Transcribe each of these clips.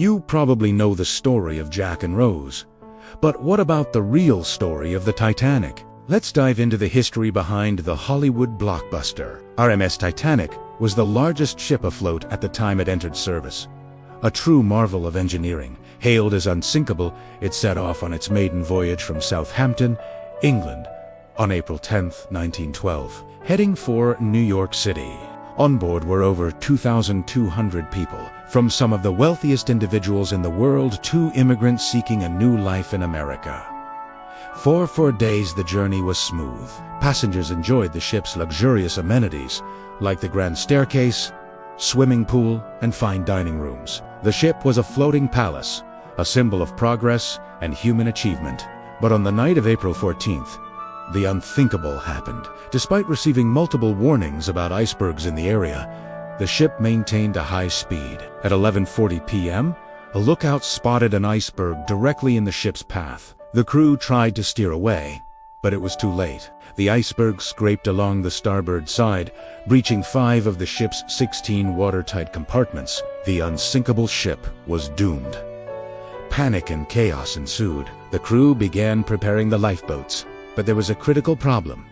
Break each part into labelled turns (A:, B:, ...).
A: You probably know the story of Jack and Rose. But what about the real story of the Titanic? Let's dive into the history behind the Hollywood blockbuster. RMS Titanic was the largest ship afloat at the time it entered service. A true marvel of engineering, hailed as unsinkable, it set off on its maiden voyage from Southampton, England, on April 10, 1912, heading for New York City. On board were over 2,200 people, from some of the wealthiest individuals in the world to immigrants seeking a new life in America. For 4 days the journey was smooth. Passengers enjoyed the ship's luxurious amenities, like the grand staircase, swimming pool, and fine dining rooms. The ship was a floating palace, a symbol of progress and human achievement. But on the night of April 14th, the unthinkable happened. Despite receiving multiple warnings about icebergs in the area, the ship maintained a high speed. At 11:40 p.m., a lookout spotted an iceberg directly in the ship's path. The crew tried to steer away, but it was too late. The iceberg scraped along the starboard side, breaching 5 of the ship's 16 watertight compartments. The unsinkable ship was doomed. Panic and chaos ensued. The crew began preparing the lifeboats, but there was a critical problem.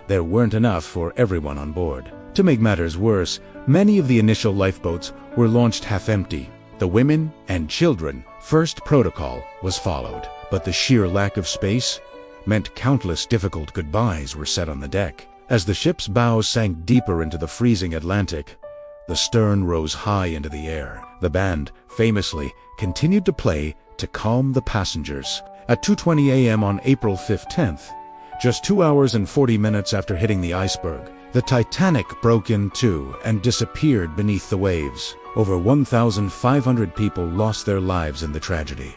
A: There weren't enough for everyone on board. To make matters worse, many of the initial lifeboats were launched half-empty. The women and children first protocol was followed, but the sheer lack of space meant countless difficult goodbyes were said on the deck. As the ship's bows sank deeper into the freezing Atlantic, the stern rose high into the air. The band, famously, continued to play to calm the passengers. At 2:20 a.m. on April 15th, just 2 hours and 40 minutes after hitting the iceberg, the Titanic broke in two and disappeared beneath the waves. Over 1,500 people lost their lives in the tragedy,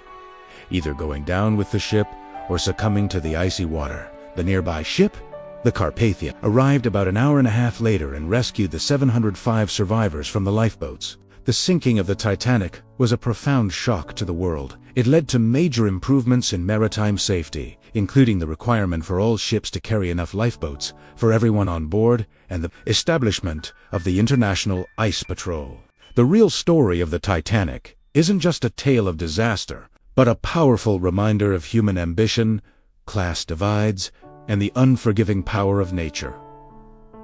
A: either going down with the ship or succumbing to the icy water. The nearby ship, the Carpathia, arrived about an hour and a half later and rescued the 705 survivors from the lifeboats. The sinking of the Titanic was a profound shock to the world. It led to major improvements in maritime safety, including the requirement for all ships to carry enough lifeboats for everyone on board and the establishment of the International Ice Patrol. The real story of the Titanic isn't just a tale of disaster, but a powerful reminder of human ambition, class divides, and the unforgiving power of nature.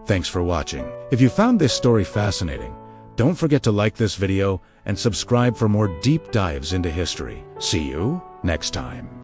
A: Thanks for watching. If you found this story fascinating, don't forget to like this video and subscribe for more deep dives into history. See you next time.